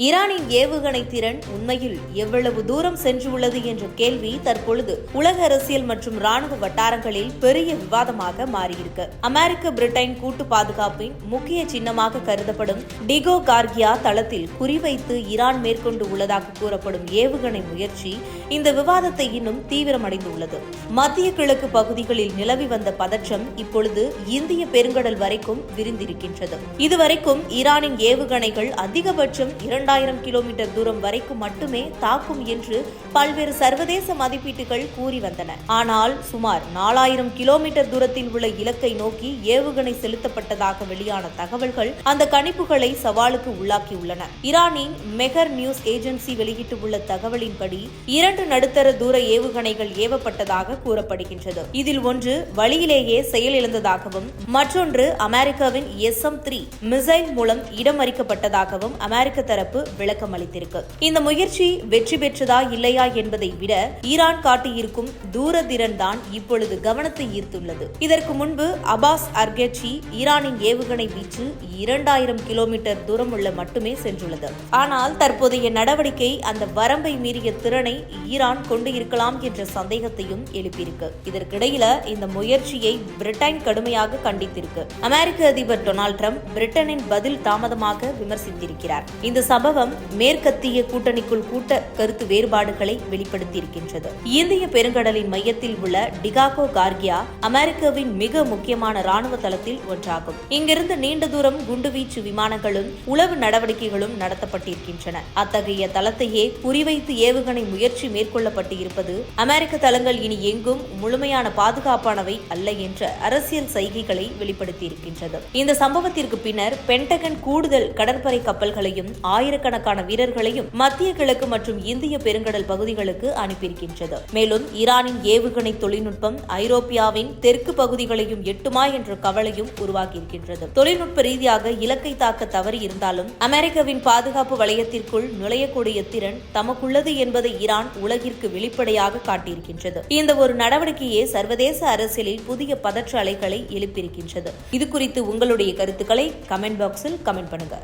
ஈரானின் ஏவுகணை திறன் உண்மையில் எவ்வளவு தூரம் சென்றுள்ளது என்ற கேள்வி தற்பொழுது உலக அரசியல் மற்றும் ராணுவ வட்டாரங்களில் பெரிய விவாதமாக மாறியிருக்கு. அமெரிக்க பிரிட்டன் கூட்டு பாதுகாப்பின் முக்கிய சின்னமாக கருதப்படும் டிகோ கார்கியா தளத்தில் குறிவைத்து ஈரான் மேற்கொண்டு உள்ளதாக கூறப்படும் ஏவுகணை முயற்சி இந்த விவாதத்தை இன்னும் தீவிரமடைந்துள்ளது. மத்திய கிழக்கு பகுதிகளில் நிலவி வந்த பதற்றம் இப்பொழுது இந்திய பெருங்கடல் வரைக்கும் விரிந்திருக்கின்றது. இதுவரைக்கும் ஈரானின் ஏவுகணைகள் அதிகபட்சம் 2000 கிலோமீட்டர் தூரம் வரைக்கும் மட்டுமே தாக்கும் என்று பல்வேறு சர்வதேச மதிப்பீட்டுகள் கூறி வந்தன. ஆனால் சுமார் 4000 கிலோமீட்டர் தூரத்தில் உள்ள இலக்கை நோக்கி ஏவுகணை செலுத்தப்பட்டதாக வெளியான தகவல்கள் அந்த கணிப்புகளை சவாலுக்கு உள்ளாக்கியுள்ளன. ஈரானின் மெஹர் நியூஸ் ஏஜென்சி வெளியிட்டுள்ள தகவலின்படி 2 நடுத்தர தூர ஏவுகணைகள் ஏவப்பட்டதாக கூறப்படுகின்றது. இதில் ஒன்று வழியிலேயே செயலிழந்ததாகவும் மற்றொன்று அமெரிக்காவின் SM-3 மிசைல் மூலம் இடமறிக்கப்பட்டதாகவும் அமெரிக்க தரப்பு விளக்கம் அளித்திருக்கு. இந்த முயற்சி வெற்றி பெற்றதா இல்லையா என்பதை விட ஈரான் காட்டியிருக்கும் தூரதிறன் தான் இப்பொழுது கவனத்தை ஈர்த்துள்ளது. இதற்கு முன்பு அப்பாஸ் அர்கச்சி ஈரானின் ஏவுகணை வீச்சு 2000 கிலோமீட்டர் தூரம் உள்ள மட்டுமே சென்றுள்ளது. ஆனால் தற்போதைய நடவடிக்கை அந்த வரம்பை மீறிய திறனை ஈரான் கொண்டு இருக்கலாம் என்ற சந்தேகத்தையும் எழுப்பியிருக்கு. இதற்கிடையில இந்த முயற்சியை பிரிட்டன் கடுமையாக கண்டித்திருக்கு. அமெரிக்க அதிபர் டொனால்ட் ட்ரம்ப் பிரிட்டனின் பதில் தாமதமாக விமர்சித்திருக்கிறார். இந்த சம்பவம் மேற்கத்திய கூட்டணிக்குள் கூட்ட கருத்து வேறுபாடுகளை வெளிப்படுத்தியிருக்கின்றது. இந்திய பெருங்கடலின் மையத்தில் உள்ள டிகாகோ கார்கியா அமெரிக்காவின் மிக முக்கியமான ராணுவ தளத்தில் ஒன்றாகும். இங்கிருந்து நீண்ட தூரம் குண்டுவீச்சு விமானங்களும் உளவு நடவடிக்கைகளும் நடத்தப்பட்டிருக்கின்றன. அத்தகைய தளத்தையே குறிவைத்து ஏவுகணை முயற்சி மேற்கொள்ளப்பட்டு இருப்பது அமெரிக்க தளங்கள் இனி எங்கும் முழுமையான பாதுகாப்பானவை அல்ல என்ற அரசியல் சைகைகளை வெளிப்படுத்தியிருக்கின்றது. இந்த சம்பவத்திற்கு பின்னர் பென்டகன் கூடுதல் கடற்படை கப்பல்களையும் ஆயிரக்கணக்கான வீரர்களையும் மத்திய கிழக்கு மற்றும் இந்திய பெருங்கடல் பகுதிகளுக்கு அனுப்பியிருக்கின்றது. மேலும் ஈரானின் ஏவுகணை தொழில்நுட்பம் ஐரோப்பியாவின் தெற்கு பகுதிகளையும் எட்டுமா என்ற கவலையும் உருவாகியிருக்கின்றது. தொழில்நுட்ப ரீதியாக இலக்கை தாக்க தவறி இருந்தாலும் அமெரிக்காவின் பாதுகாப்பு வளையத்திற்குள் நுழையக்கூடிய திறன் தமக்குள்ளது என்பதை ஈரான் உலகிற்கு வெளிப்படையாக காட்டியிருக்கின்றது. இந்த ஒரு நடவடிக்கையே சர்வதேச அரசியலில் புதிய பதற்ற அலைகளை எழுப்பியிருக்கின்றது. இது குறித்து உங்களுடைய கருத்துக்களை கமெண்ட் பாக்ஸில் கமெண்ட் பண்ணுங்க.